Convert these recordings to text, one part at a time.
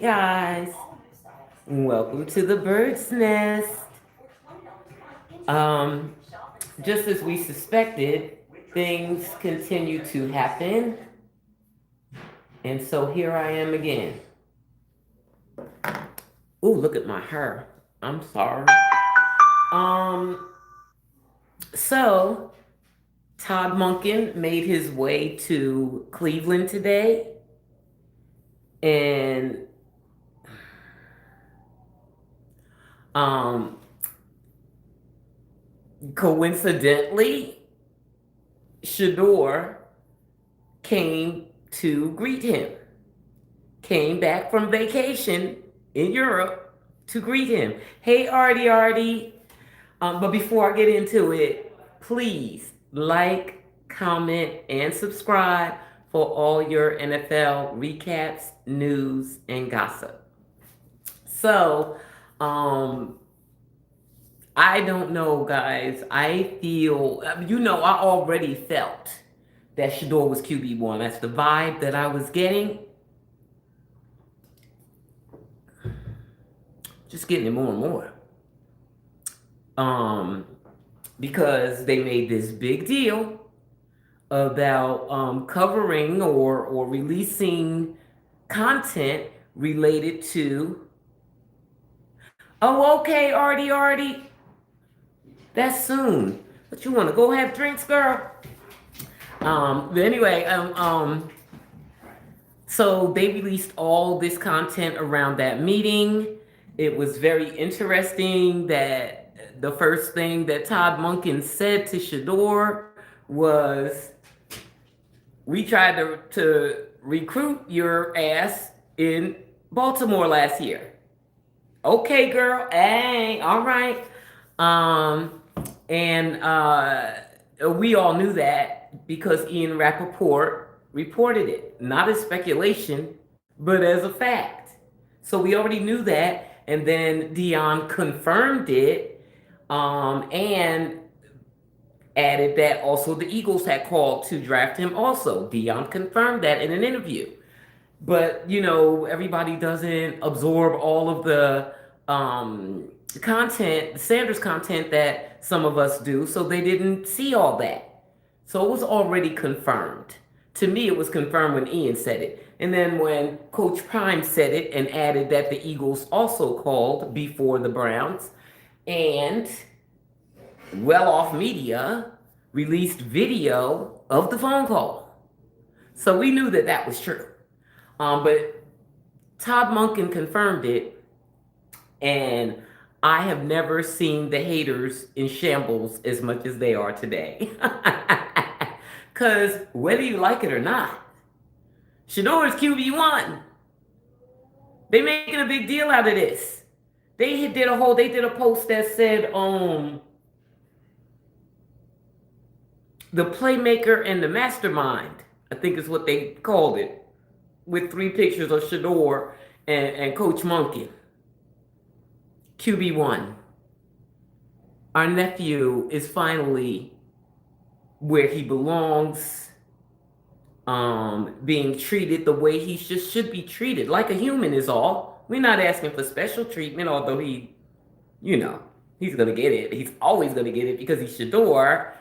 guys, welcome to the bird's nest. Um, just as we suspected, things continue to happen, and so here I am again. Ooh, look at my hair. I'm sorry. Um, so Todd Monken made his way to Cleveland today, and um, coincidentally, Shedeur came to greet him. Came back from vacation in Europe to greet him. Hey, Artie. But before I get into it, please like, comment, and subscribe for all your NFL recaps, news, and gossip. So, um, I don't know, guys. I feel, I already felt that Shedeur was QB1. That's the vibe that I was getting. Just getting it more and more. Um, because they made this big deal about covering or releasing content related to. Oh, okay, Artie. That's soon. But you want to go have drinks, girl? But anyway, so they released all this content around that meeting. It was very interesting that the first thing that Todd Monken said to Shedeur was, "We tried to recruit your ass in Baltimore last year." Okay, girl. Hey, all right. Um, and we all knew that because Ian Rappaport reported it, not as speculation, but as a fact. So we already knew that, and then Dion confirmed it, and added that also the Eagles had called to draft him also. Dion confirmed that in an interview. But, everybody doesn't absorb all of the content, the Sanders content that some of us do, so they didn't see all that. So it was already confirmed. To me, it was confirmed when Ian said it. And then when Coach Prime said it and added that the Eagles also called before the Browns, and Well Off Media released video of the phone call. So we knew that that was true. But Todd Monken confirmed it, and I have never seen the haters in shambles as much as they are today. Because whether you like it or not, Shedeur is QB1. They making a big deal out of this. They did a post that said, the playmaker and the mastermind, I think is what they called it, with 3 pictures of Shedeur and Coach Monken. QB1. Our nephew is finally where he belongs, being treated the way he just should be treated, like a human is all. We're not asking for special treatment, although you know, he's gonna get it. He's always gonna get it because he's Shedeur.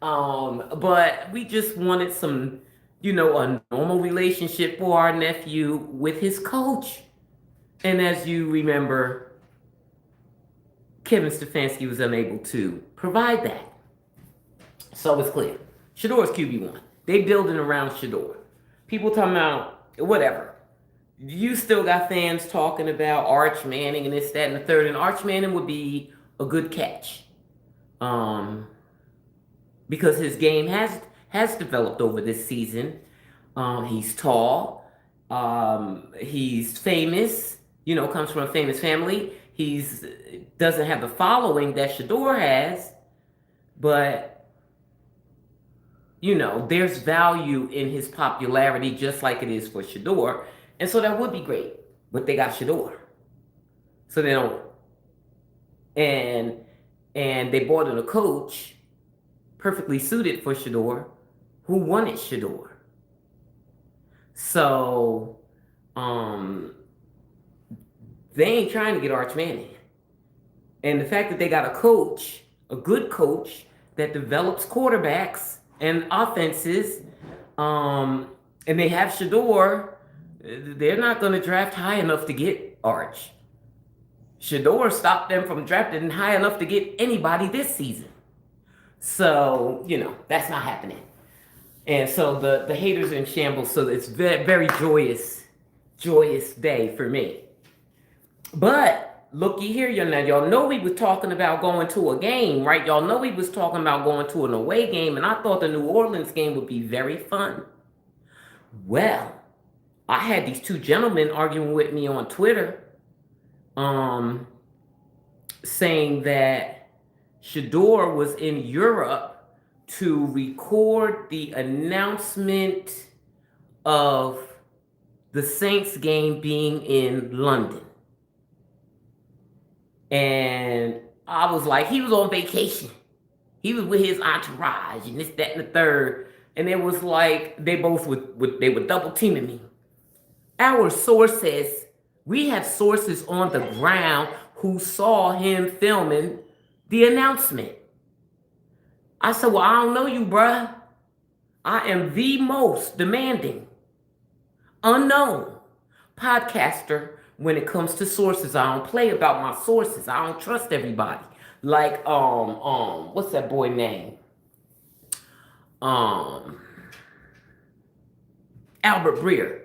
But we just wanted some, a normal relationship for our nephew with his coach. And as you remember, Kevin Stefanski was unable to provide that. So it's clear. Shedeur is QB1. They building around Shedeur. People talking about whatever. You still got fans talking about Arch Manning and this, that, and the third. And Arch Manning would be a good catch. Because his game has developed over this season. He's tall. He's famous. Comes from a famous family. He's doesn't have the following that Shedeur has, but there's value in his popularity just like it is for Shedeur, and so that would be great. But they got Shedeur, so they don't, and they brought in a coach perfectly suited for Shedeur, who wanted Shedeur. So, they ain't trying to get Arch Manning. And the fact that they got a coach, a good coach, that develops quarterbacks and offenses, and they have Shedeur, they're not going to draft high enough to get Arch. Shedeur stopped them from drafting high enough to get anybody this season. So, that's not happening. And so the haters are in shambles. So it's very, very joyous day for me. But looky here, y'all know we was talking about going to a game, right? Y'all know we was talking about going to an away game, and I thought the New Orleans game would be very fun. Well, I had these two gentlemen arguing with me on Twitter, saying that Shedeur was in Europe to record the announcement of the Saints game being in London. And I was like, he was on vacation. He was with his entourage and this, that, and the third. And it was like they both they were double teaming me. Our source says, we have sources on the ground who saw him filming the announcement. I said, well, I don't know you, bruh. I am the most demanding, unknown podcaster when it comes to sources. I don't play about my sources. I don't trust everybody. Like, what's that boy name? Albert Breer.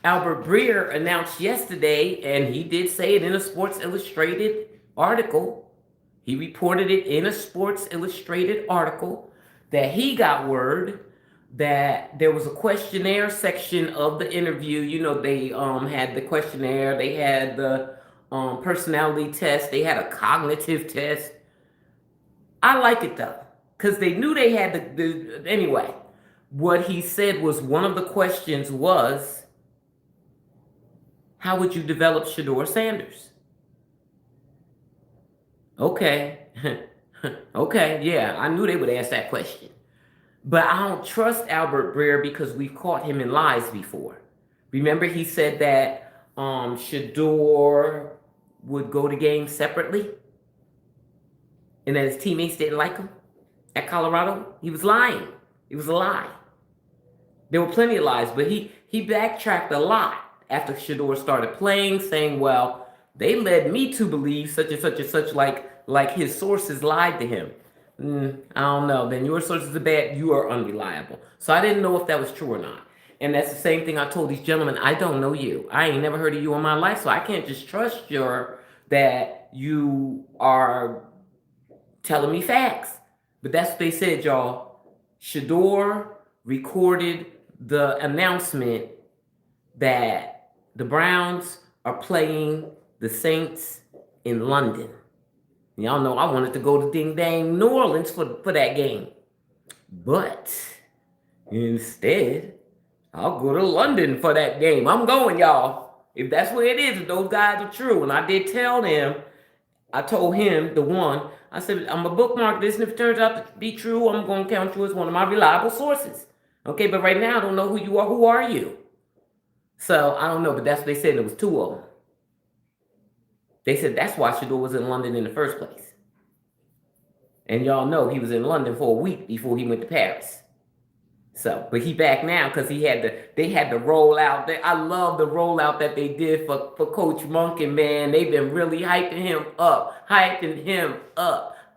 Albert Breer announced yesterday, and he did say it in a Sports Illustrated article. He reported it in a Sports Illustrated article that he got word that there was a questionnaire section of the interview. They had the questionnaire, they had the personality test, they had a cognitive test. I like it though, because they knew they had anyway. What he said was one of the questions was, how would you develop Shedeur Sanders? Okay. Okay, yeah, I knew they would ask that question. But I don't trust Albert Breer because we've caught him in lies before. Remember, he said that Shedeur would go to games separately and that his teammates didn't like him at Colorado? He was lying. It was a lie. There were plenty of lies, but he backtracked a lot after Shedeur started playing, saying, well, they led me to believe such and such and such, like his sources lied to him. I don't know. Then your sources are bad. You are unreliable. So I didn't know if that was true or not. And that's the same thing I told these gentlemen. I don't know you. I ain't never heard of you in my life, so I can't just trust that you are telling me facts. But that's what they said, y'all. Shedeur recorded the announcement that the Browns are playing the Saints in London. Y'all know I wanted to go to ding dang New Orleans for that game. But instead, I'll go to London for that game. I'm going, y'all. If that's where it is, if those guys are true. And I did tell them, I told him, the one, I said, I'm going to bookmark this, and if it turns out to be true, I'm going to count you as one of my reliable sources. Okay, but right now, I don't know who you are. Who are you? So, I don't know, but that's what they said. There was two of them. They said that's why Shedeur was in London in the first place. And y'all know he was in London for a week before he went to Paris. So, but he back now because they had to roll out. I love the rollout that they did for Coach Monken, man. They've been really hyping him up.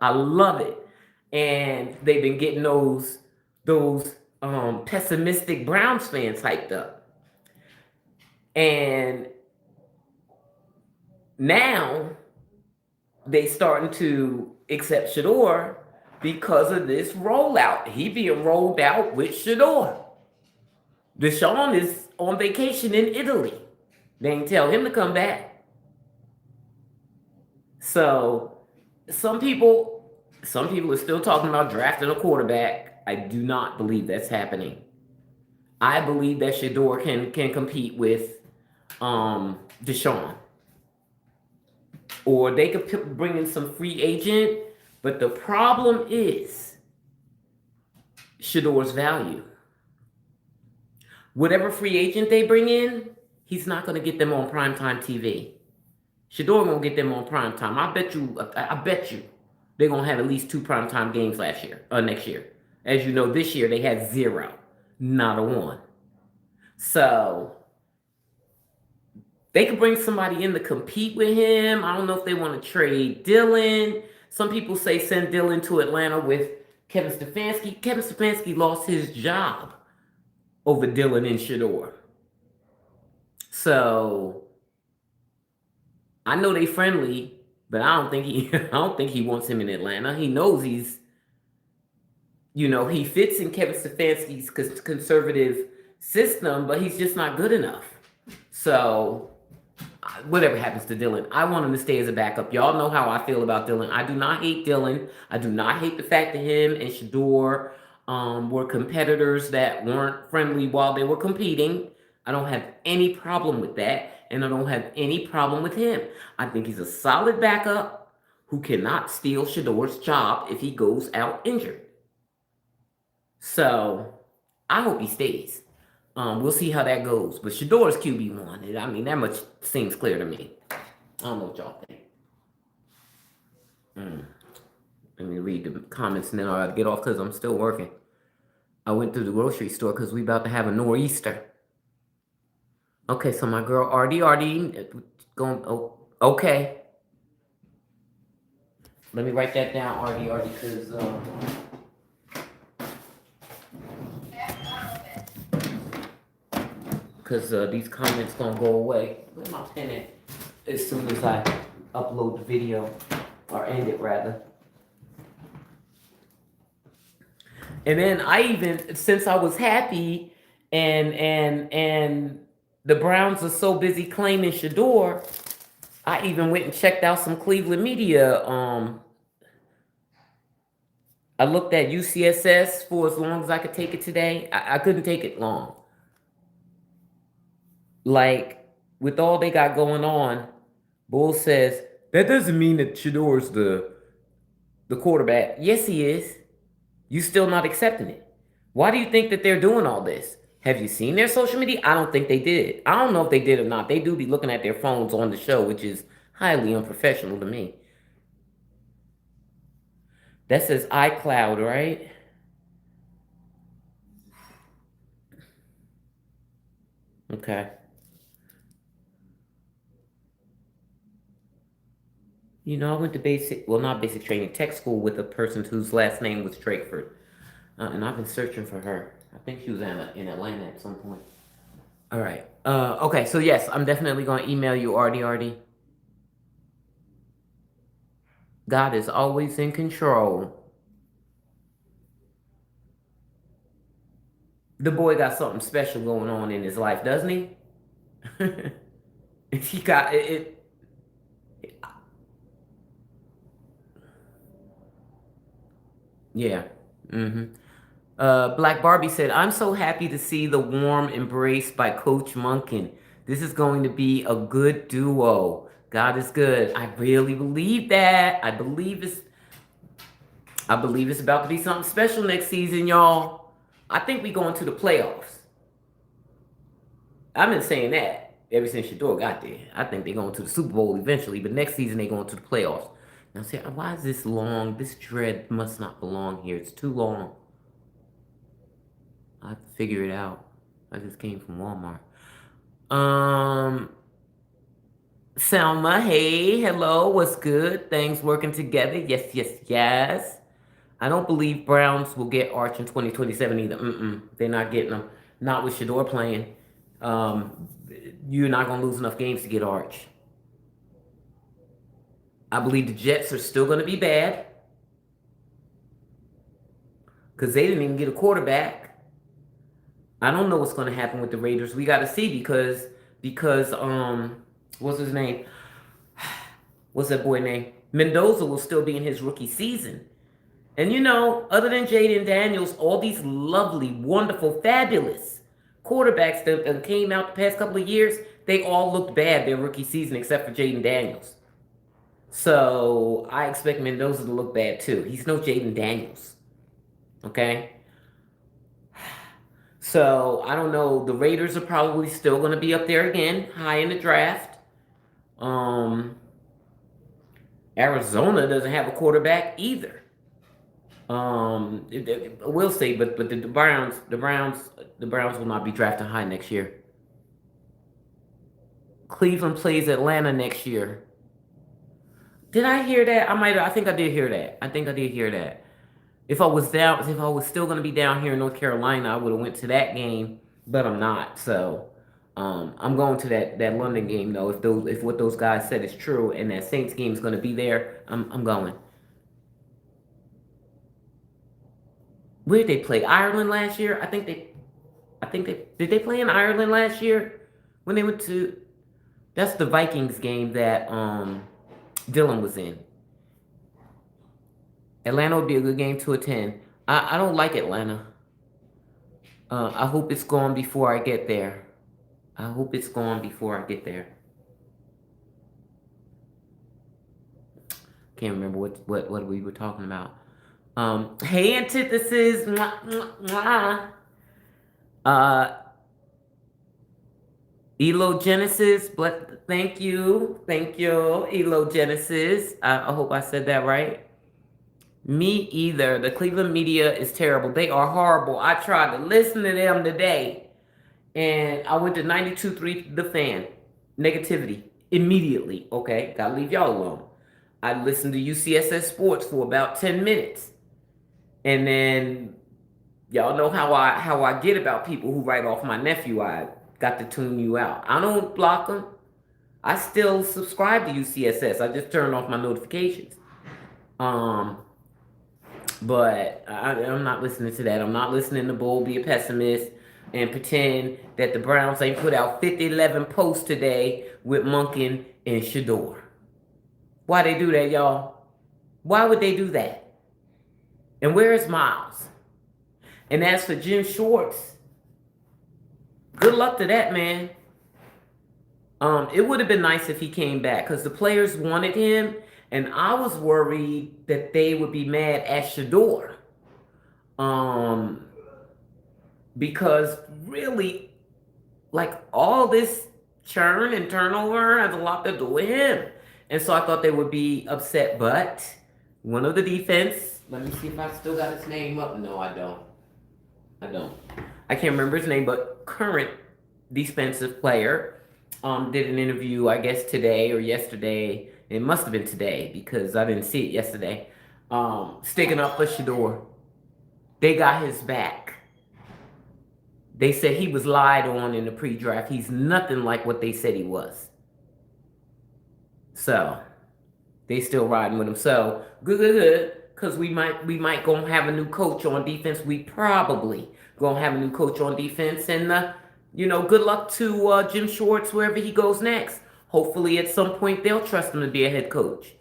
I love it. And they've been getting those pessimistic Browns fans hyped up. And now they starting to accept Shedeur because of this rollout. He being rolled out with Shedeur. Deshaun is on vacation in Italy. They ain't tell him to come back. So some people are still talking about drafting a quarterback. I do not believe that's happening. I believe that Shedeur can compete with Deshaun. Or they could bring in some free agent. But the problem is Shedeur's value. Whatever free agent they bring in, he's not going to get them on primetime TV. Shedeur gonna get them on prime time. I bet you they're gonna have at least 2 primetime games next year. As you know, this year they had zero, not a one. So they could bring somebody in to compete with him. I don't know if they want to trade Dylan. Some people say send Dylan to Atlanta with Kevin Stefanski. Kevin Stefanski lost his job over Dylan and Shedeur. So I know they friendly, but I don't think he I don't think he wants him in Atlanta. He knows he fits in Kevin Stefanski's conservative system, but he's just not good enough. So whatever happens to Dylan, I want him to stay as a backup. Y'all know how I feel about Dylan. I do not hate Dylan. I do not hate the fact that him and Shedeur were competitors that weren't friendly while they were competing. I don't have any problem with that, and I don't have any problem with him. I think he's a solid backup who cannot steal Shedeur's job if he goes out injured. So I hope he stays. We'll see how that goes. But Shedeur's QB1. I mean, that much seems clear to me. I don't know what y'all think. Let me read the comments and then I'll get off because I'm still working. I went to the grocery store because we about to have a nor'easter. Okay, so my girl RD going. Oh, okay. Let me write that down, RD because these comments gonna go away. Where's my pen at? As soon as I upload the video, or end it rather. And then I even, since I was happy, and the Browns are so busy claiming Shedeur, I even went and checked out some Cleveland media. I looked at UCSS for as long as I could take it today. I couldn't take it long. Like, with all they got going on, Bull says, that doesn't mean that Shedeur's the quarterback. Yes, he is. You still not accepting it. Why do you think that they're doing all this? Have you seen their social media? I don't think they did. I don't know if they did or not. They do be looking at their phones on the show, which is highly unprofessional to me. That says iCloud, right? Okay. I went to not basic training, tech school with a person whose last name was Drakeford. And I've been searching for her. I think she was in Atlanta at some point. All right. Okay, so yes, I'm definitely going to email you, RD. God is always in control. The boy got something special going on in his life, doesn't he? He got it. Yeah. Black Barbie said, I'm so happy to see the warm embrace by Coach Monken. This is going to be a good duo. God is good. I really believe that. I believe it's about to be something special next season, y'all. I think we going to the playoffs. I've been saying that ever since Shedeur got there. I think they're going to the Super Bowl eventually, but next season they're going to the playoffs. Now, say, why is this long? This dread must not belong here. It's too long. I have to figure it out. I just came from Walmart. Selma, hey, hello, what's good? Things working together? Yes. I don't believe Browns will get Arch in 2027 either. They're not getting them. Not with Shedeur playing. You're not going to lose enough games to get Arch. I believe the Jets are still going to be bad. Because they didn't even get a quarterback. I don't know what's going to happen with the Raiders. We got to see because what's his name? What's that boy name? Mendoza will still be in his rookie season. And other than Jaden Daniels, all these lovely, wonderful, fabulous quarterbacks that came out the past couple of years, they all looked bad their rookie season except for Jaden Daniels. So I expect Mendoza to look bad too. He's no Jaden Daniels. Okay? So I don't know. The Raiders are probably still going to be up there again, high in the draft. Um, Arizona doesn't have a quarterback either. We'll see, but the Browns will not be drafted high next year. Cleveland plays Atlanta next year. Did I hear that? I think I did hear that. I think I did hear that. If I was still gonna be down here in North Carolina, I would have went to that game, but I'm not. So, I'm going to that London game though. If what those guys said is true, and that Saints game is gonna be there, I'm going. Where did they play? Ireland last year? I think they did they play in Ireland last year when they went to. That's the Vikings game that Dylan was in. Atlanta would be a good game to attend. I don't like Atlanta. I hope it's gone before I get there. I hope it's gone before I get there. Can't remember what we were talking about. Hey, antithesis. Mwah, mwah, mwah. Uh, Elo Genesis. But thank you, Elo Genesis. I hope I said that right. Me either. The Cleveland media is terrible. They are horrible. I tried to listen to them today, and I went to 92.3 The Fan. Negativity. Immediately. Okay, gotta leave y'all alone. I listened to UCSS Sports for about 10 minutes. And then y'all know how I get about people who write off my nephew. I got to tune you out. I don't block them. I still subscribe to UCSS. I just turn off my notifications. Um, But I'm not listening to that. I'm not listening to Bull be a pessimist and pretend that the Browns ain't put out 50-11 posts today with Monken and Shedeur. Why they do that, y'all? Why would they do that? And where is Miles? And as for Jim Schwartz, good luck to that man. It would have been nice if he came back because the players wanted him, and I was worried that they would be mad at Shedeur. Because really, like all this churn and turnover has a lot to do with him. And so I thought they would be upset, but one of the defense, let me see if I still got his name up. No, I don't. I can't remember his name, but current defensive player did an interview, I guess today or yesterday. It must have been today because I didn't see it yesterday. Sticking up for Shedeur. They got his back. They said he was lied on in the pre-draft. He's nothing like what they said he was. So they still riding with him. So good. Because we might gonna have a new coach on defense. We probably gonna have a new coach on defense. And good luck to Jim Schwartz wherever he goes next. Hopefully at some point they'll trust him to be a head coach.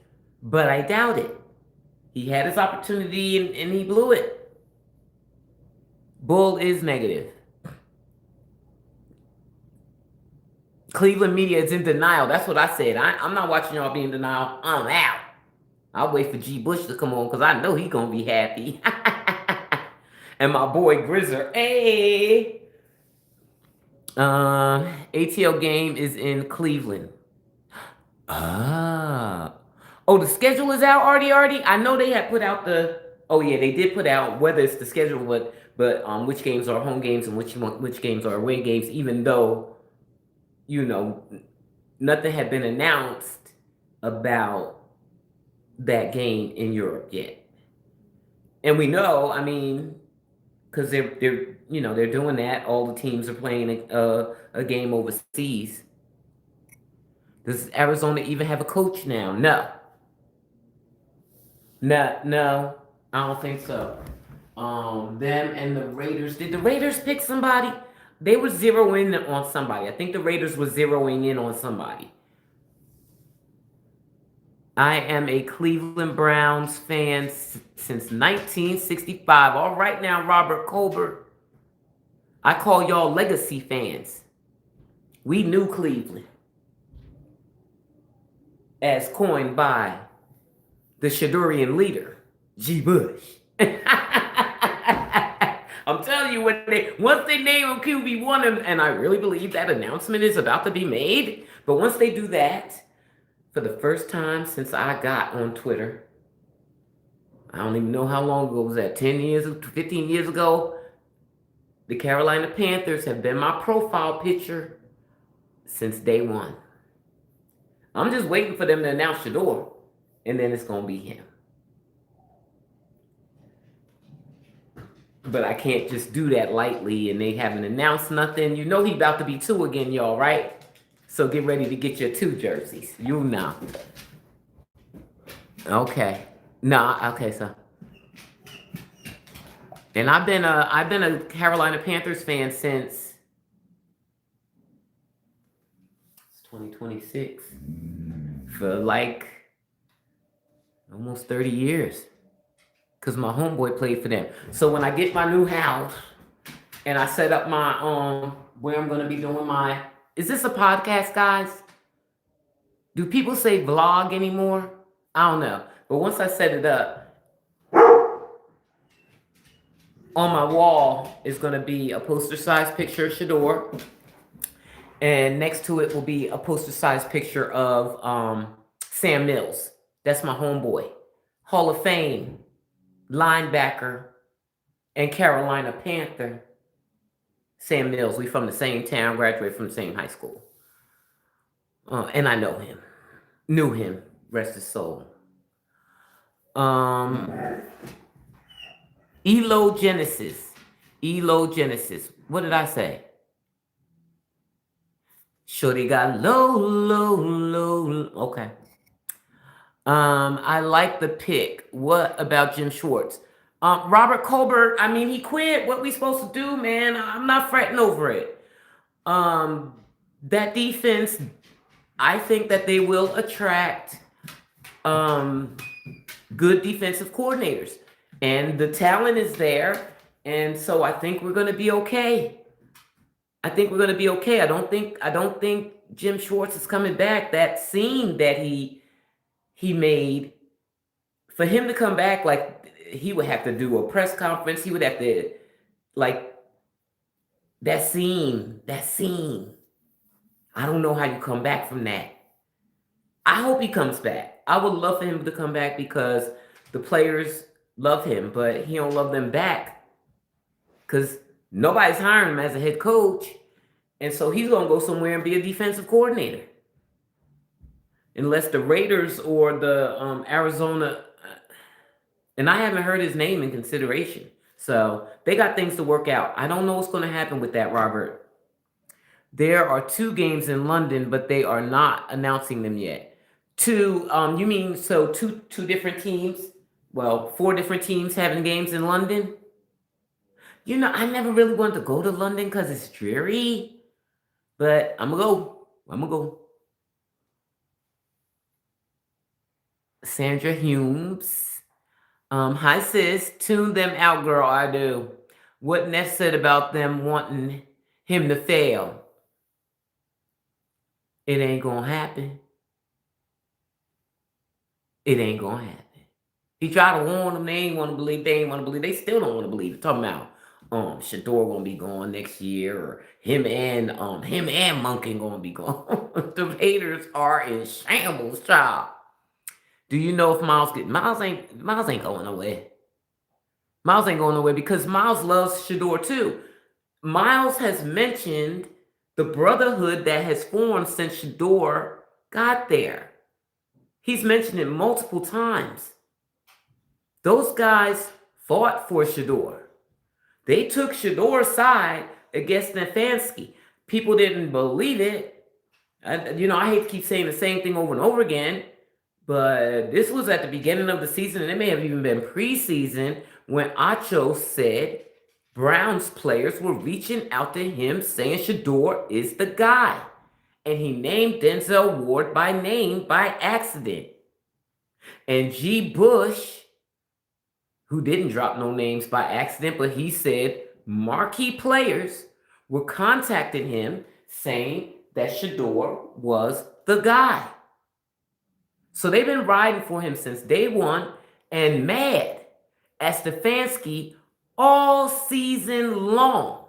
But I doubt it. He had his opportunity and he blew it. Bull is negative. Cleveland media is in denial. That's what I said. I'm not watching y'all be in denial. I'm out. I'll wait for G. Bush to come on because I know he's going to be happy. And my boy Grizzer. Hey. ATL game is in Cleveland. Oh, the schedule is out already. I know they had put out the. Oh yeah, they did put out whether it's the schedule, but which games are home games and which games are away games. Even though, nothing had been announced about that game in Europe yet, and we know. I mean, because they're doing that. All the teams are playing a game overseas. Does Arizona even have a coach now? No, I don't think so. Them and the Raiders. Did the Raiders pick somebody? They were zeroing in on somebody. I think the Raiders were zeroing in on somebody. I am a Cleveland Browns fan since 1965. All right now, Robert Colbert. I call y'all legacy fans. We knew Cleveland. As coined by the Shedeurian leader, G. Bush. I'm telling you, once they name him QB1, and I really believe that announcement is about to be made, but once they do that, for the first time since I got on Twitter. I don't even know how long ago was that, 10 years, 15 years ago. The Carolina Panthers have been my profile picture since day one. I'm just waiting for them to announce Shedeur, and then it's going to be him. But I can't just do that lightly, and they haven't announced nothing. You know he about to be 2 again, y'all, right? So get ready to get your 2 jerseys. You know. Okay. Nah, okay, so. And I've been a Carolina Panthers fan since 2026 for like almost 30 years. Because my homeboy played for them. So when I get my new house and I set up my where I'm gonna be doing my, is this a podcast, guys? Do people say vlog anymore? I don't know. But once I set it up, on my wall is gonna be a poster-sized picture of Shedeur. And next to it will be a poster-sized picture of Sam Mills. That's my homeboy. Hall of Fame, linebacker, and Carolina Panther. Sam Mills, we from the same town, graduated from the same high school. And I know him. Knew him, rest his soul. Elogenesis. What did I say? Shorty got low. Okay. I like the pick. What about Jim Schwartz? Robert Colbert, I mean, he quit. What we supposed to do, man? I'm not fretting over it. That defense, I think that they will attract good defensive coordinators. And the talent is there. And so I think we're going to be okay. I don't think Jim Schwartz is coming back. That scene that he made, for him to come back, like, he would have to do a press conference. He would have to, like, that scene. I don't know how you come back from that. I hope he comes back. I would love for him to come back because the players love him, but he don't love them back because nobody's hiring him as a head coach. And so he's going to go somewhere and be a defensive coordinator. Unless the Raiders or the Arizona, and I haven't heard his name in consideration. So they got things to work out. I don't know what's going to happen with that, Robert. There are 2 games in London, but they are not announcing them yet. 2, you mean, so two different teams? Well, 4 different teams having games in London? You know, I never really wanted to go to London because it's dreary. But I'm going to go. Sandra Humes. Hi, sis. Tune them out, girl. I do. What Ness said about them wanting him to fail. It ain't going to happen. He tried to warn them. They ain't want to believe. They still don't want to believe it. Talking about Shedeur gonna be gone next year, or him and Monken gonna be gone. The Raiders are in shambles, child. Do you know if Miles ain't going nowhere. Miles ain't going nowhere because Miles loves Shedeur too. Miles has mentioned the brotherhood that has formed since Shedeur got there. He's mentioned it multiple times. Those guys fought for Shedeur. They took Shedeur's side against Stefanski. People didn't believe it. I hate to keep saying the same thing over and over again, but this was at the beginning of the season, and it may have even been preseason, when Acho said Browns players were reaching out to him saying Shedeur is the guy. And he named Denzel Ward by name by accident. And G. Bush, who didn't drop no names by accident, but he said marquee players were contacting him saying that Shedeur was the guy. So they've been riding for him since day one and mad at Stefanski all season long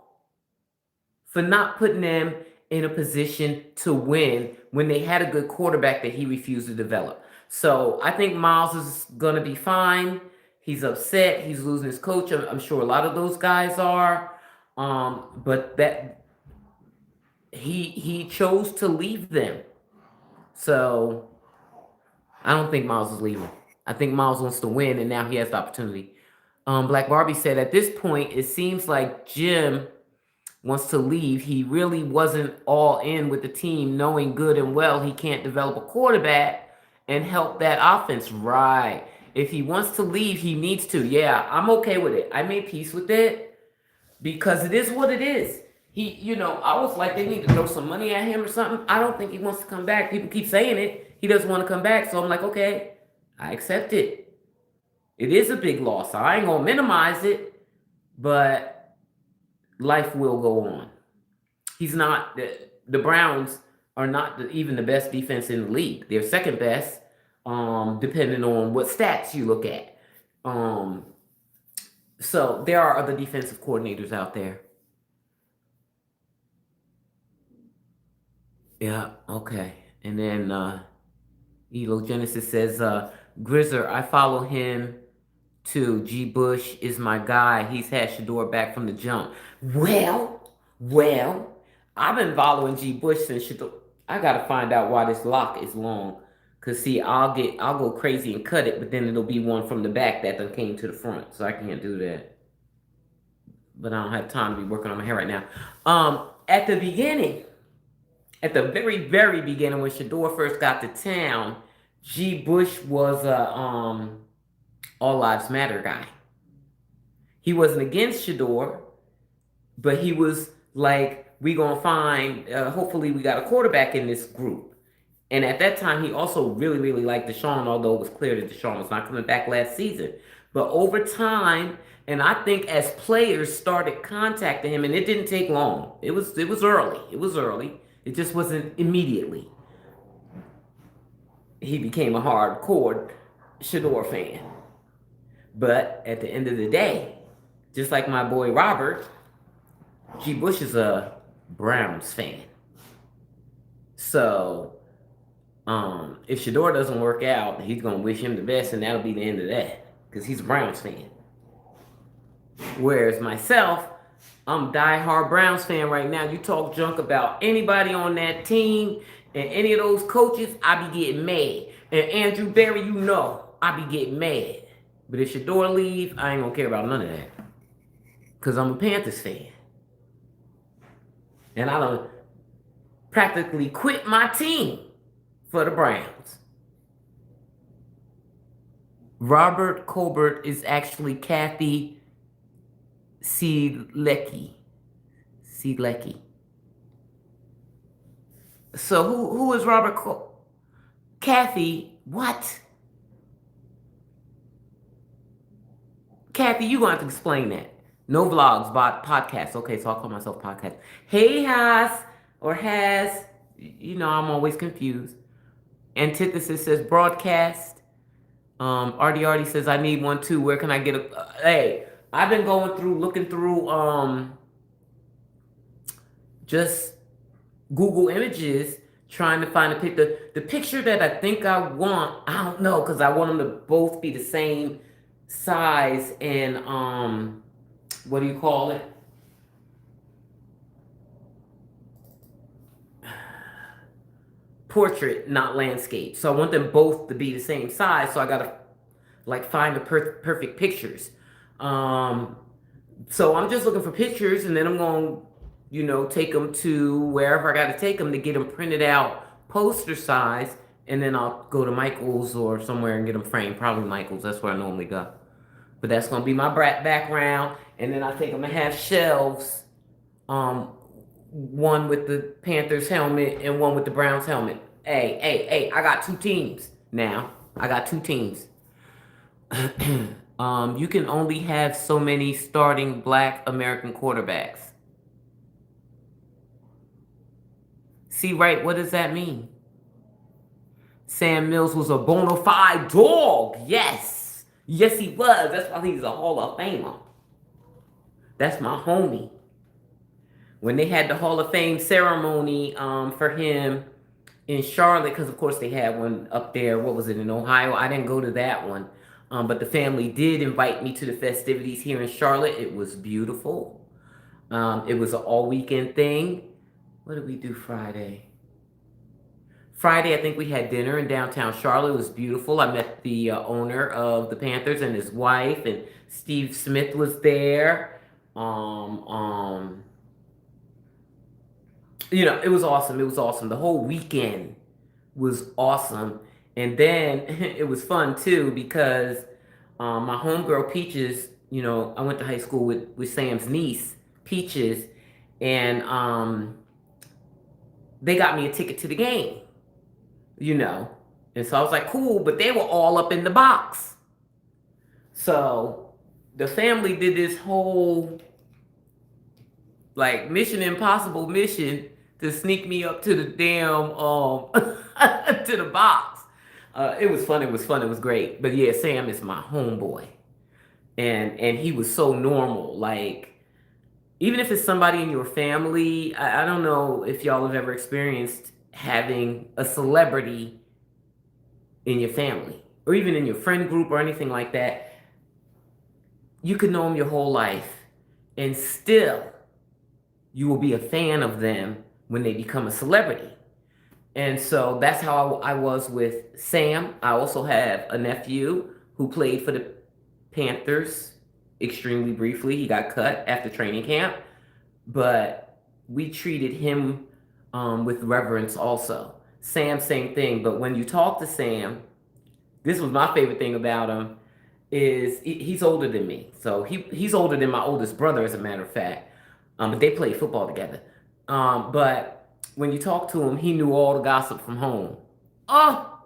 for not putting them in a position to win when they had a good quarterback that he refused to develop. So I think Miles is going to be fine. He's upset. He's losing his coach. I'm sure a lot of those guys are. But that he chose to leave them. So I don't think Miles is leaving. I think Miles wants to win, and now he has the opportunity. Black Barbie said, at this point, it seems like Jim wants to leave. He really wasn't all in with the team, knowing good and well he can't develop a quarterback and help that offense. Right. If he wants to leave, he needs to. Yeah, I'm okay with it. I made peace with it because it is what it is. I was like, they need to throw some money at him or something. I don't think he wants to come back. People keep saying it. He doesn't want to come back. So I'm like, okay, I accept it. It is a big loss. I ain't going to minimize it, but life will go on. He's not, the Browns are not even the best defense in the league. They're second best, depending on what stats you look at. So there are other defensive coordinators out there. Yeah, okay. And then Elo Genesis says, Grizzer, I follow him too. G. Bush is my guy. He's had Shedeur back from the jump. Well, I've been following G. Bush since Shedeur. I gotta find out why this lock is long. Cause see, I'll go crazy and cut it, but then it'll be one from the back that then came to the front. So I can't do that. But I don't have time to be working on my hair right now. At the beginning, at the very, very beginning, when Shedeur first got to town, G. Bush was a All Lives Matter guy. He wasn't against Shedeur, but he was like, we gonna find, hopefully we got a quarterback in this group. And at that time, he also really, really liked Deshaun, although it was clear that Deshaun was not coming back last season. But over time, and I think as players started contacting him, and it didn't take long. It was early. It was early. It just wasn't immediately. He became a hardcore Shedeur fan. But at the end of the day, just like my boy Robert, G. Bush is a Browns fan. So, if Shedeur doesn't work out, he's going to wish him the best, and that'll be the end of that. Because he's a Browns fan. Whereas myself, I'm a diehard Browns fan right now. You talk junk about anybody on that team and any of those coaches, I be getting mad. And Andrew Berry, I be getting mad. But if Shedeur leave, I ain't going to care about none of that. Because I'm a Panthers fan. And I don't practically quit my team for the Browns. Robert Colbert is actually Kathy Seelecki. So who is Robert Kathy, what? Kathy, you're going to have to explain that. No vlogs, but podcasts. Okay, so I'll call myself podcast. Hey, Has, or Has. I'm always confused. Antithesis says broadcast. Artie says, I need one too. Where can I get a... hey, I've been looking through just Google Images, trying to find a picture. The picture that I think I want, I don't know, because I want them to both be the same size and, what do you call it? Portrait, not landscape. So I want them both to be the same size. So I gotta find the perfect pictures. So I'm just looking for pictures, and then I'm going to take them to wherever I got to take them to get them printed out poster size, and then I'll go to Michael's or somewhere and get them framed. Probably Michael's. That's where I normally go. But that's going to be my background, and then I think I'm going to have shelves, one with the Panthers helmet and one with the Browns helmet. Hey, I got two teams now. I got two teams. You can only have so many starting Black American quarterbacks. See, right, what does that mean? Sam Mills was a bona fide dog. Yes, he was. That's why he's a Hall of Famer. That's my homie. When they had the Hall of Fame ceremony for him in Charlotte, because of course they had one up there. What was it, in Ohio? I didn't go to that one. But the family did invite me to the festivities here in Charlotte. It was beautiful. It was an all weekend thing. What did we do Friday? Friday, I think we had dinner in downtown Charlotte. It was beautiful. I met the owner of the Panthers and his wife, and Steve Smith was there. Um, um, it was awesome. It was awesome. The whole weekend was awesome. And then it was fun too because my homegirl Peaches, I went to high school with Sam's niece, Peaches, and they got me a ticket to the game, you know. And so I was like, cool, but they were all up in the box. So the family did this whole like Mission Impossible mission to sneak me up to the damn to the box. It was fun. It was fun. It was great. But yeah, Sam is my homeboy, and he was so normal. Like even if it's somebody in your family, I don't know if y'all have ever experienced having a celebrity in your family or even in your friend group or anything like that. You could know them your whole life, and still you will be a fan of them when they become a celebrity. And so that's how I was with Sam. I also have a nephew who played for the Panthers extremely briefly. He got cut after training camp, but we treated him with reverence also. Sam, same thing. But when you talk to Sam, this was my favorite thing about him is he's older than me. So he's older than my oldest brother, as a matter of fact. But they played football together. But when you talk to him, he knew all the gossip from home. Oh,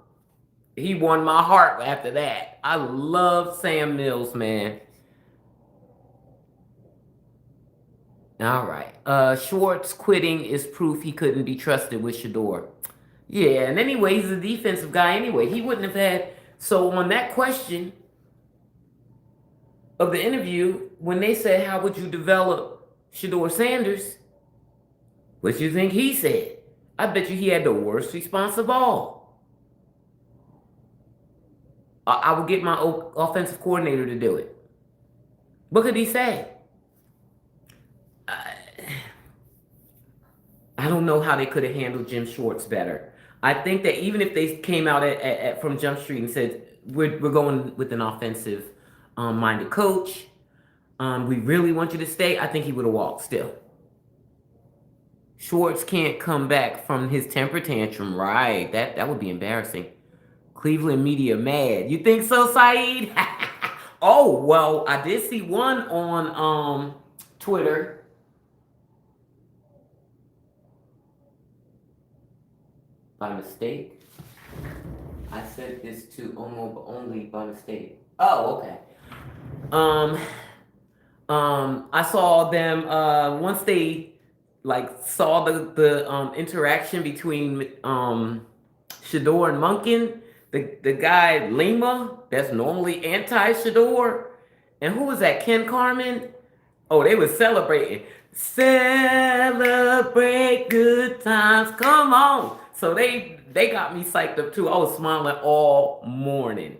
he won my heart after that. I love Sam Mills, man. All right. Schwartz quitting is proof he couldn't be trusted with Shedeur. Yeah, and anyway, he's a defensive guy anyway. He wouldn't have had. So on that question of the interview, when they said, how would you develop Shedeur Sanders? What you think he said? I bet you he had the worst response of all. I would get my offensive coordinator to do it. What could he say? I don't know how they could have handled Jim Schwartz better. I think that even if they came out from Jump Street and said, we're going with an offensive minded coach, we really want you to stay, I think he would have walked still. Schwartz can't come back from his temper tantrum, right? That would be embarrassing. Cleveland media mad. You think so, Saeed? Oh, well, I did see one on Twitter. By mistake. I sent this to Omo only by mistake. Oh, okay. I saw them once they saw the interaction between Shedeur and Monken. The guy Lima, that's normally anti-Shedeur, and who was that? Ken Carmen. Oh, they were celebrating. Celebrate good times. Come on. So they got me psyched up too. I was smiling all morning.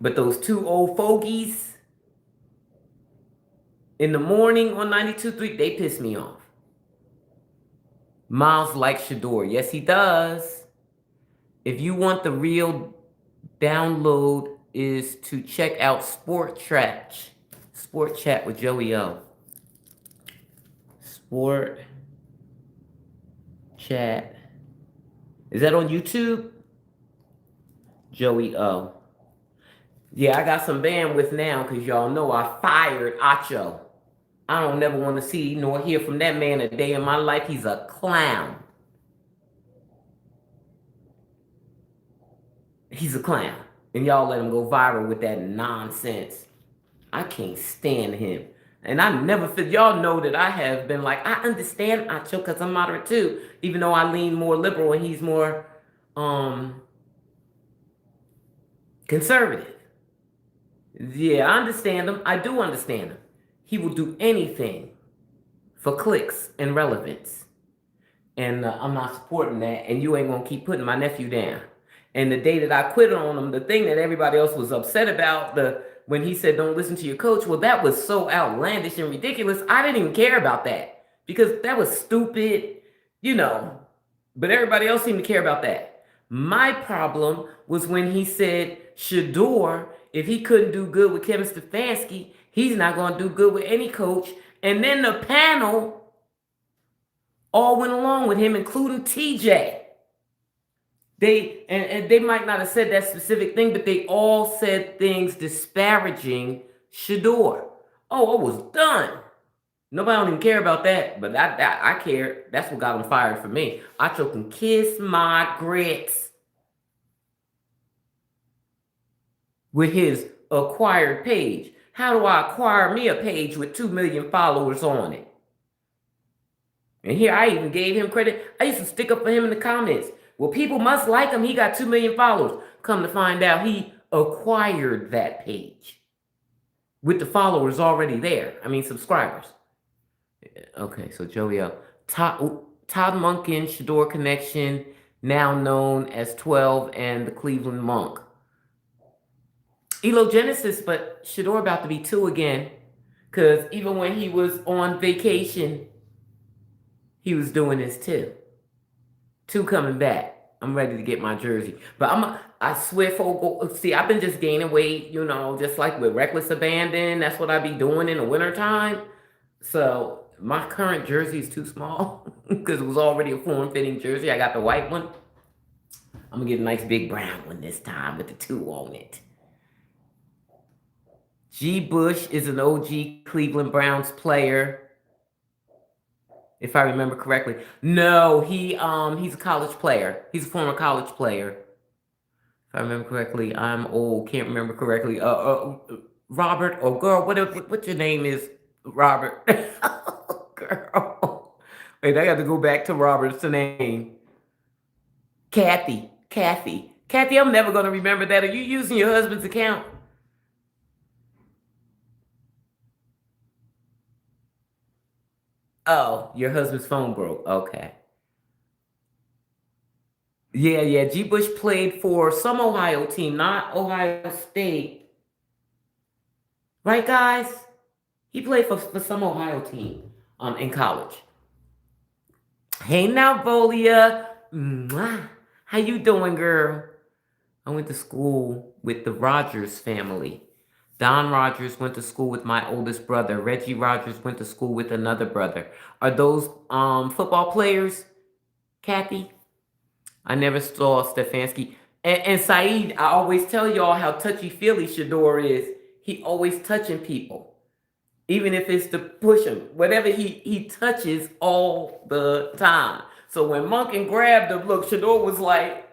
But those two old fogies in the morning on 92.3, they piss me off. Miles likes Shedeur. Yes, he does. If you want the real download, is to check out Sport Chat with Joey O. Sport Chat. Is that on YouTube? Joey O. Yeah, I got some bandwidth now because y'all know I fired Acho. I don't never want to see nor hear from that man a day in my life. He's a clown. He's a clown. And y'all let him go viral with that nonsense. I can't stand him. And I never feel, y'all know that I have been like, I understand Acho because I'm moderate too, even though I lean more liberal and he's more conservative. Yeah, I understand him. I do understand him. He will do anything for clicks and relevance. and I'm not supporting that, and you ain't gonna keep putting my nephew down. And the day that I quit on him, the thing that everybody else was upset about, the when he said don't listen to your coach, well, that was so outlandish and ridiculous. I didn't even care about that because that was stupid, you know. But everybody else seemed to care about that. My problem was when he said Shedeur, if he couldn't do good with Kevin Stefanski, he's not going to do good with any coach. And then the panel all went along with him, including TJ. And they might not have said that specific thing, but they all said things disparaging Shedeur. Oh, I was done. Nobody don't even care about that, but I care. That's what got him fired for me. I can kiss my grits with his acquired page. How do I acquire me a page with 2 million followers on it? And here I even gave him credit. I used to stick up for him in the comments. Well, people must like him. He got 2 million followers. Come to find out, he acquired that page with the followers already there. I mean, subscribers. Okay, so Joey L. Todd Monken, Shedeur connection, now known as 12 and the Cleveland Monk. Elogenesis, but Shedeur about to be 2 again. Because even when he was on vacation, he was doing this too. 2 coming back. I'm ready to get my jersey. But I swear, folks, see, I've been just gaining weight, you know, just like with reckless abandon. That's what I be doing in the wintertime. So my current jersey is too small because it was already a form-fitting jersey. I got the white one. I'm going to get a nice big brown one this time with the 2 on it. G. Bush is an OG Cleveland Browns player, if I remember correctly. No, he's a college player. He's a former college player. If I remember correctly, I'm old, can't remember correctly. Robert or girl, what your name is, Robert? Girl. Wait, I got to go back to Robert's name. Kathy, I'm never going to remember that. Are you using your husband's account? Oh, your husband's phone broke. Okay. Yeah. G. Bush played for some Ohio team, not Ohio State. Right, guys? He played for some Ohio team in college. Hey, now, Volia. Mwah. How you doing, girl? I went to school with the Rogers family. Don Rogers went to school with my oldest brother. Reggie Rogers went to school with another brother. Are those football players, Kathy? I never saw Stefanski. And Saeed, I always tell y'all how touchy-feely Shedeur is. He always touching people. Even if it's to push him. Whatever he touches all the time. So when Monken grabbed him, look, Shedeur was like,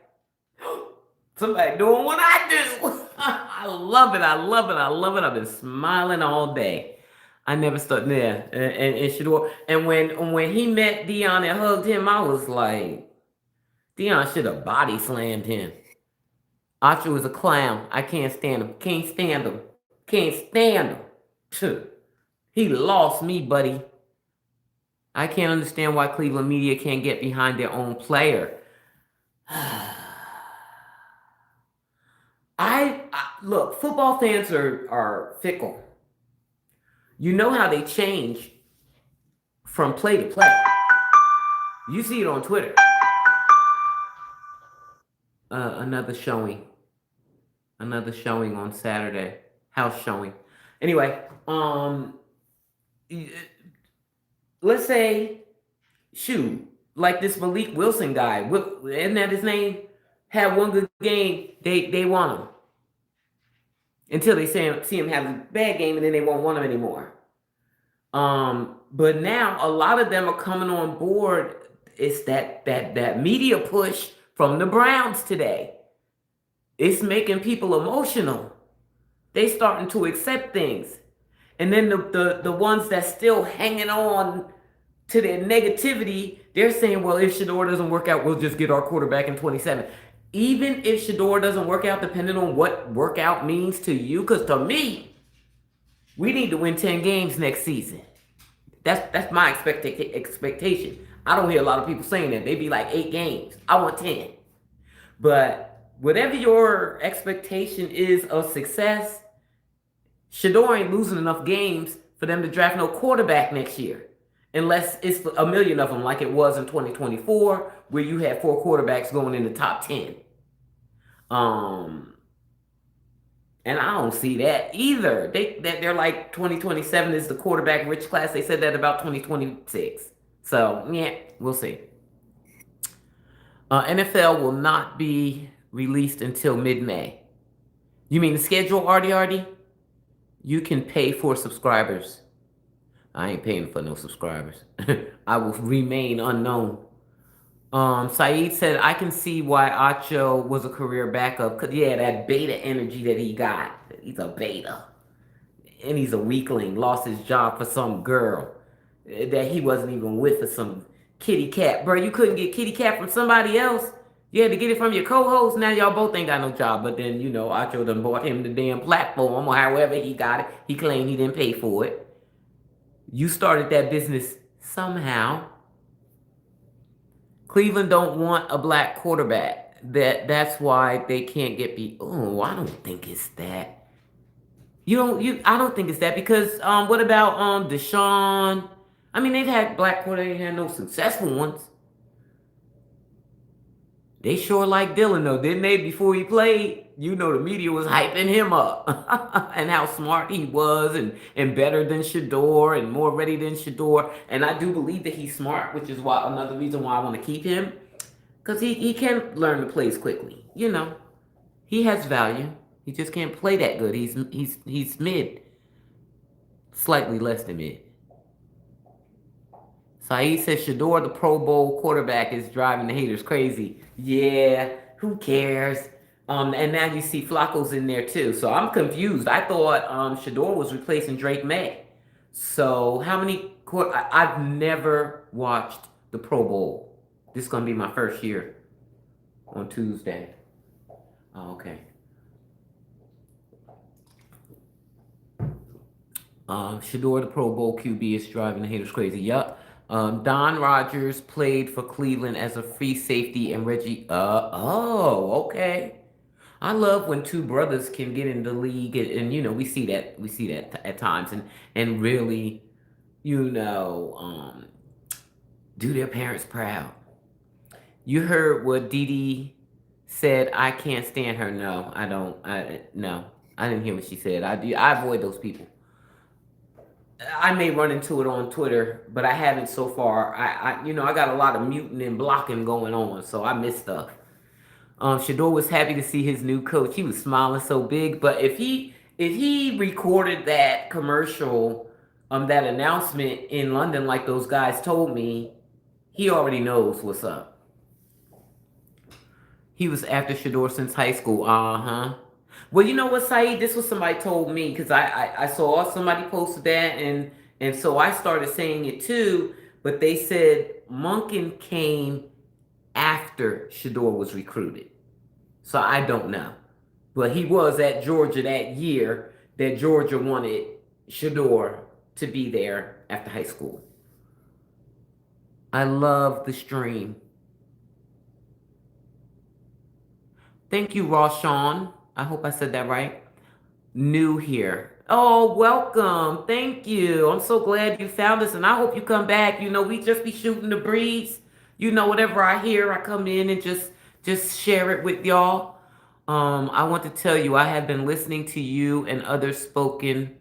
somebody doing what I do. I love it. I've been smiling all day. I never stopped there. And Shedeur. And when he met Dion and hugged him, I was like, Dion should have body slammed him. Archer was a clown. I can't stand him. Can't stand him. He lost me, buddy. I can't understand why Cleveland media can't get behind their own player. Look, football fans are fickle. You know how they change from play to play. You see it on Twitter. Another showing on Saturday. House showing. Anyway, let's say, shoot, like this Malik Wilson guy, isn't that his name? Had one good game, they want him. Until they see him have a bad game, and then they won't want him anymore. But now a lot of them are coming on board. It's that media push from the Browns today. It's making people emotional. They starting to accept things. And then the ones that's still hanging on to their negativity, they're saying, well, if Shedeur doesn't work out, we'll just get our quarterback in 27. Even if Shedeur doesn't work out, depending on what workout means to you, because to me, we need to win 10 games next season. That's my expectation. I don't hear a lot of people saying that. They be like 8 games. I want 10. But whatever your expectation is of success, Shedeur ain't losing enough games for them to draft no quarterback next year. Unless it's a million of them like it was in 2024, where you had 4 quarterbacks going in the top 10. Um, and I don't see that either. They're like 2027 is the quarterback rich class. They said that about 2026. So yeah, we'll see. NFL will not be released until mid-May. You mean the schedule, Artie? You can pay for subscribers. I ain't paying for no subscribers. I will remain unknown. Saeed said, I can see why Acho was a career backup. Cause yeah, that beta energy that he got. He's a beta. And he's a weakling. Lost his job for some girl that he wasn't even with, for some kitty cat. Bro, you couldn't get kitty cat from somebody else. You had to get it from your co-host. Now y'all both ain't got no job. But then, Acho done bought him the damn platform, or however he got it. He claimed he didn't pay for it. You started that business somehow. Cleveland don't want a black quarterback. That's why they can't get beat. Oh, I don't think it's that. I don't think it's that, because what about Deshaun? I mean, they've had black quarterbacks, they had no successful ones. They sure like Dylan though, didn't they? Before he played, the media was hyping him up and how smart he was, and better than Shedeur and more ready than Shedeur. And I do believe that he's smart, which is why another reason why I want to keep him, because he can learn the plays quickly. He has value. He just can't play that good. He's mid, slightly less than mid. Saeed says Shedeur, the Pro Bowl quarterback, is driving the haters crazy. Yeah, who cares? And now you see Flacco's in there too. So I'm confused. I thought Shedeur was replacing Drake May. So how many? I've never watched the Pro Bowl. This is gonna be my first year on Tuesday. Oh, okay. Shedeur, the Pro Bowl QB, is driving the haters crazy. Yup. Don Rogers played for Cleveland as a free safety, and Reggie. Okay. I love when two brothers can get in the league, and we see that at times, and really, do their parents proud. You heard what Dee said. I can't stand her. No, I don't. No, I didn't hear what she said. I avoid those people. I may run into it on Twitter, but I haven't so far. I got a lot of muting and blocking going on, so I miss stuff. Shedeur was happy to see his new coach. He was smiling so big. But if he recorded that commercial, that announcement in London, like those guys told me, he already knows what's up. He was after Shedeur since high school. Well, you know what, Saeed? This was somebody told me, because I saw somebody posted that, and so I started saying it too. But they said Monken came after Shedeur was recruited. So I don't know. But he was at Georgia that year that Georgia wanted Shedeur to be there after high school. I love the stream. Thank you, Roshan. I hope I said that right. New here. Oh, welcome. Thank you. I'm so glad you found us, and I hope you come back. We just be shooting the breeze. Whatever I hear, I come in and just share it with y'all. I want to tell you, I have been listening to you and others spoken,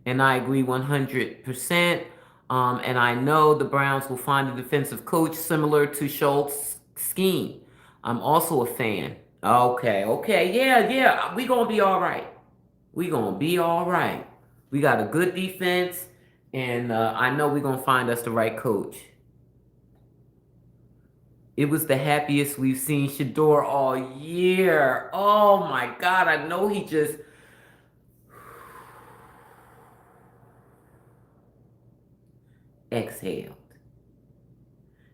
and I agree 100%. And I know the Browns will find a defensive coach similar to Schultz's scheme. I'm also a fan. Okay, yeah. We gonna be all right. We gonna be all right. We got a good defense, and I know we're gonna find us the right coach. It was the happiest we've seen Shedeur all year. Oh my God, I know he just... exhaled.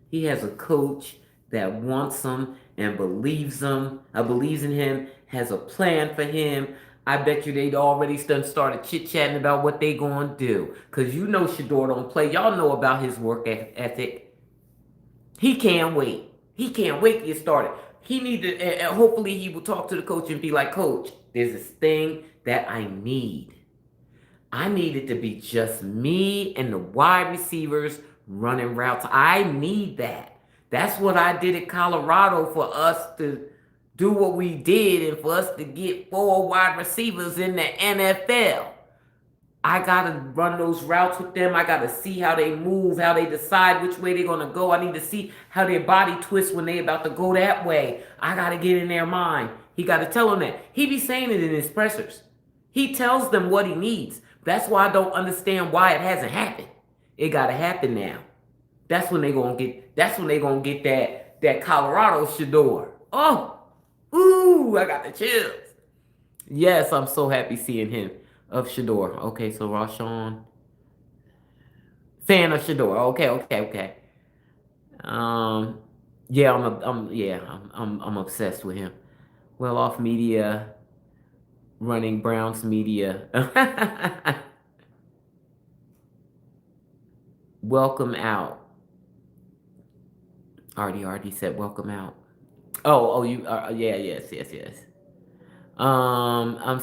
He has a coach that wants him and believes him, believes in him, has a plan for him. I bet you they'd already started chit-chatting about what they gonna do. Because Shedeur don't play. Y'all know about his work ethic. He can't wait. He can't wait to get started. He need to, and hopefully he will talk to the coach and be like, Coach, there's this thing that I need. I need it to be just me and the wide receivers running routes. I need that. That's what I did at Colorado for us to do what we did and for us to get 4 wide receivers in the NFL. I gotta run those routes with them. I gotta see how they move, how they decide which way they're gonna go. I need to see how their body twists when they about to go that way. I gotta get in their mind. He gotta tell them that. He be saying it in his pressers. He tells them what he needs. That's why I don't understand why it hasn't happened. It gotta happen now. That's when they gonna get. That's when they gonna get that Colorado Shedeur. Oh, ooh, I got the chills. Yes, I'm so happy seeing him of Shedeur. Okay, so Rashawn, fan of Shedeur. Okay. Um, yeah, I'm obsessed with him. Well off media, running Browns media. Welcome out. Already said welcome out. Oh, you are. Yeah, yes.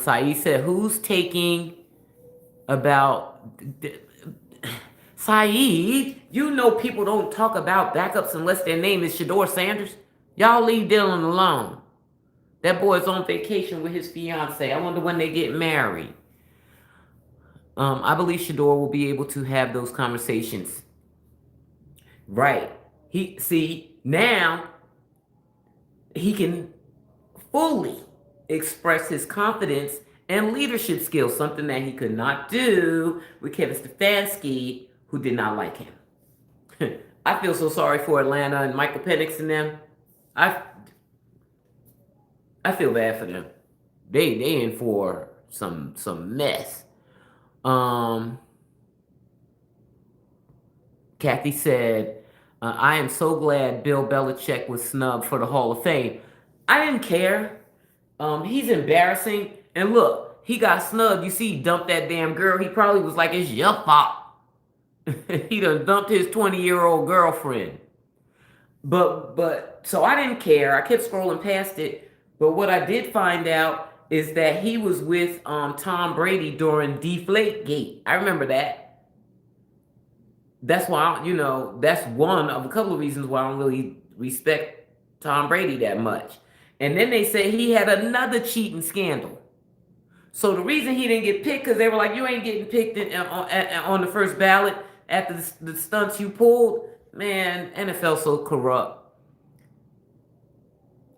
Saeed said, who's taking about Saeed? You know people don't talk about backups unless their name is Shedeur Sanders. Y'all leave Dylan alone. That boy's on vacation with his fiance. I wonder when they get married. I believe Shedeur will be able to have those conversations. Right. Now he can fully express his confidence and leadership skills, something that he could not do with Kevin Stefanski, who did not like him. I feel so sorry for Atlanta and Michael Penix and them. I feel bad for them. They in for some mess. Kathy said, I am so glad Bill Belichick was snubbed for the Hall of Fame. I didn't care. He's embarrassing. And look, he got snubbed. You see, he dumped that damn girl. He probably was like, it's your fault. He done dumped his 20-year-old girlfriend. But so I didn't care. I kept scrolling past it. But what I did find out is that he was with Tom Brady during Deflategate. I remember that. That's why, that's one of a couple of reasons why I don't really respect Tom Brady that much. And then they say he had another cheating scandal. So the reason he didn't get picked, because they were like, you ain't getting picked on the first ballot after the stunts you pulled. Man, NFL so corrupt.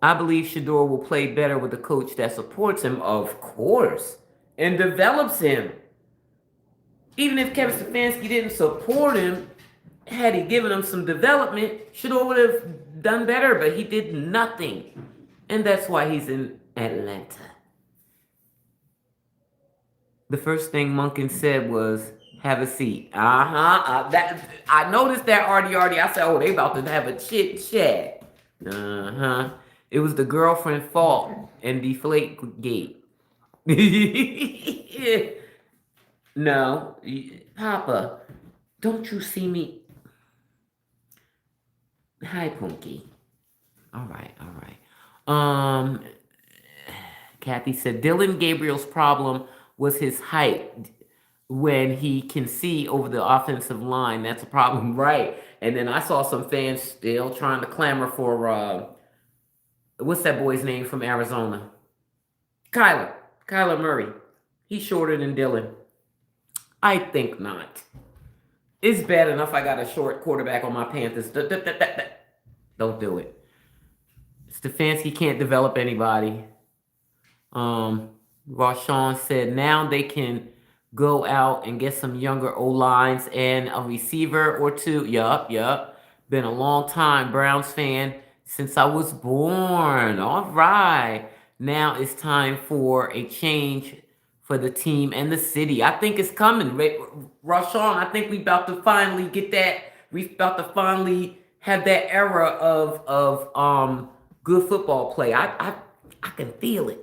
I believe Shedeur will play better with a coach that supports him, of course, and develops him. Even if Kevin Stefanski didn't support him, had he given him some development, Shedeur would have done better, but he did nothing. And that's why he's in Atlanta. The first thing Monken said was, have a seat. I noticed that already. I said, oh, they about to have a chit chat. It was the girlfriend fault and Deflategate. No, Papa, don't you see me? Hi, Punky. All right. Kathy said Dylan Gabriel's problem was his height. When he can see over the offensive line, that's a problem, right? And then I saw some fans still trying to clamor for what's that boy's name from Arizona? Kyler Murray. He's shorter than Dylan. I think not. It's bad enough I got a short quarterback on my Panthers. Don't do it. Stefanski can't develop anybody. Rashawn said now they can go out and get some younger O-lines and a receiver or two. Yup. Been a long time Browns fan since I was born. All right. Now it's time for a change for the team and the city. I think it's coming. Rashawn, I think we about to finally get that. We about to finally have that era of good football play. I can feel it.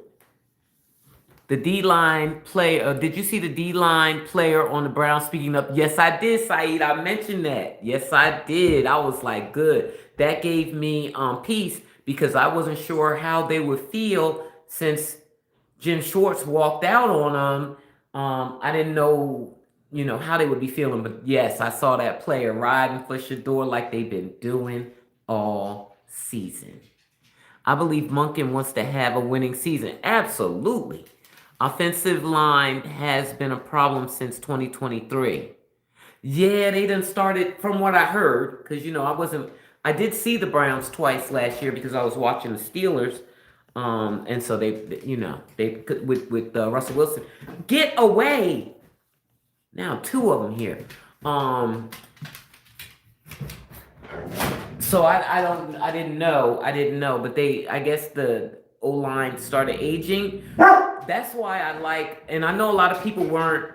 The D-line player, did you see the D-line player on the Browns speaking up? Yes, I did, Saeed. I mentioned that. Yes, I did. I was like, good. That gave me peace because I wasn't sure how they would feel since Jim Schwartz walked out on them. I didn't know, how they would be feeling. But yes, I saw that player riding for Shedeur like they've been doing all season. I believe Monken wants to have a winning season. Absolutely. Offensive line has been a problem since 2023. Yeah, they done started from what I heard, because I did see the Browns twice last year because I was watching the Steelers. And so they could with Russell Wilson. Get away. Now two of them here. So I didn't know, but I guess the O-line started aging. That's why I like, and I know a lot of people weren't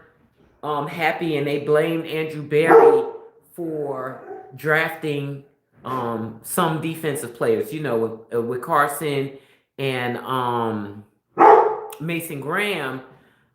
happy, and they blamed Andrew Berry for drafting some defensive players, with Carson and Mason Graham.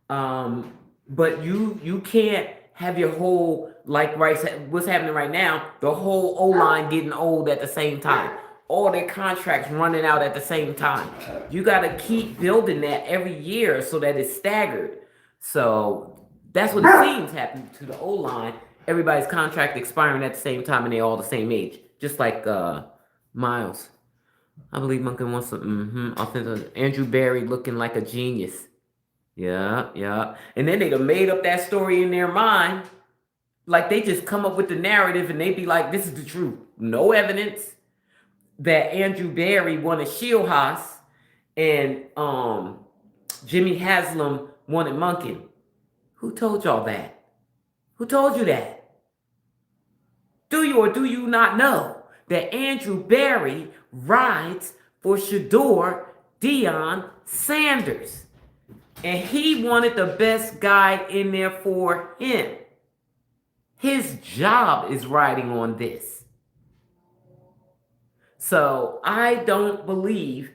But you can't have your whole, like what's happening right now, the whole O-line getting old at the same time. All their contracts running out at the same time. You got to keep building that every year so that it's staggered. So that's what it seems happening to the O-line. Everybody's contract expiring at the same time, and they're all the same age. Just like Miles. I believe Monken wants some offensive. Andrew Berry looking like a genius. Yeah. And then they done made up that story in their mind. Like they just come up with the narrative and they be like, this is the truth. No evidence that Andrew Berry wanted Shieldhouse and Jimmy Haslam wanted Monken. Who told y'all that? Who told you that? Do you or do you not know that Andrew Berry rides for Shedeur Deion Sanders? And he wanted the best guy in there for him. His job is riding on this. So I don't believe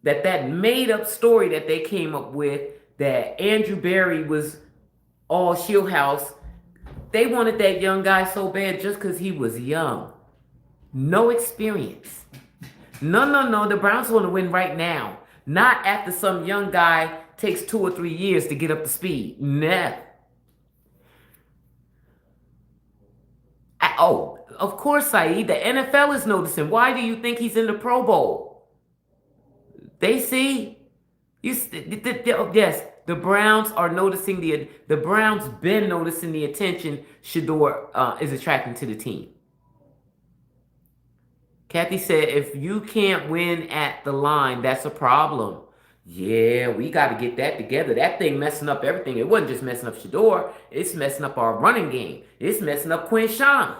that made up story that they came up with, that Andrew Berry was all Shieldhouse. They wanted that young guy so bad just because he was young. No experience. No. The Browns want to win right now. Not after some young guy takes 2 or 3 years to get up to speed. Nah. Oh, of course, Saeed. The NFL is noticing. Why do you think he's in the Pro Bowl? They see. Yes, the Browns are noticing the Browns been noticing the attention Shedeur is attracting to the team. Kathy said, if you can't win at the line, that's a problem. Yeah, we got to get that together. That thing messing up everything. It wasn't just messing up Shedeur. It's messing up our running game. It's messing up Quinshawn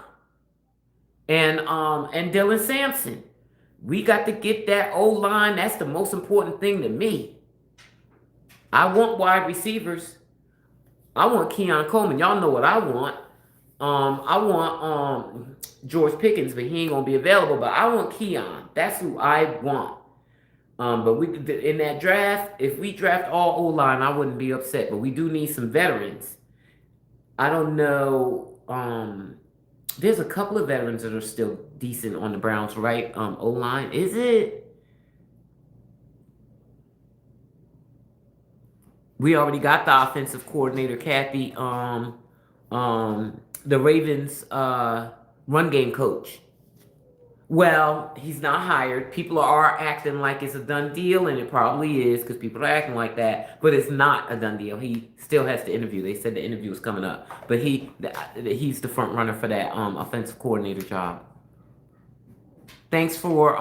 and Dylan Sampson. We got to get that O-line. That's the most important thing to me. I want wide receivers. I want Keon Coleman. Y'all know what I want. I want George Pickens, but he ain't gonna be available. But I want Keon. That's who I want. But in that draft, if we draft all O-line, I wouldn't be upset. But we do need some veterans. I don't know. There's a couple of veterans that are still decent on the Browns, right? O-line, is it? We already got the offensive coordinator, Kathy. The Ravens run game coach. Well, he's not hired. People are acting like it's a done deal, and it probably is because people are acting like that. But it's not a done deal. He still has to interview. They said the interview is coming up, but he's the front runner for that offensive coordinator job. Thanks for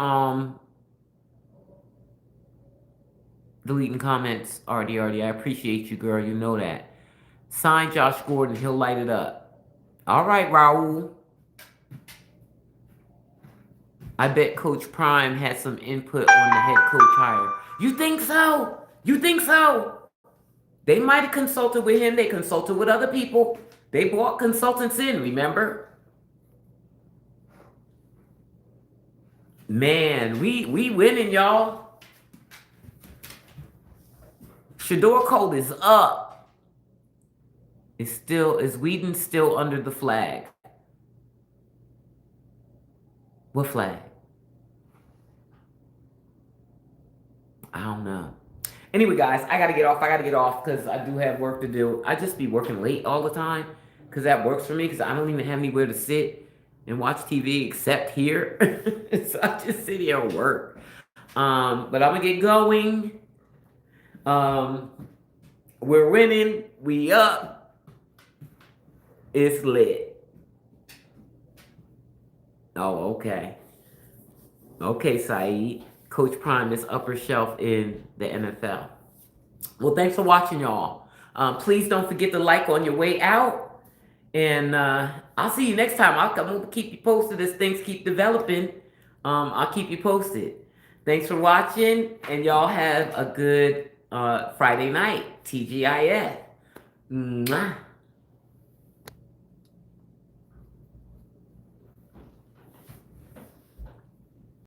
deleting comments, RD. I appreciate you, girl. You know that. Sign Josh Gordon. He'll light it up. All right, Raul. I bet Coach Prime had some input on the head coach hire. You think so? You think so? They might have consulted with him. They consulted with other people. They brought consultants in, remember? Man, we winning, y'all. Shedeur code is up. Is Whedon still under the flag? What flag? I don't know. Anyway, guys, I gotta get off. I gotta get off because I do have work to do. I just be working late all the time because that works for me because I don't even have anywhere to sit and watch TV except here. So I just sit here and work. But I'm gonna get going. Um, we're winning. We up. It's lit. Oh, okay. Okay, Saeed. Coach Prime is upper shelf in the NFL. Well, thanks for watching, y'all. Please don't forget to like on your way out. And I'll see you next time. I'm going to keep you posted as things keep developing. I'll keep you posted. Thanks for watching. And y'all have a good Friday night. TGIF. Mwah.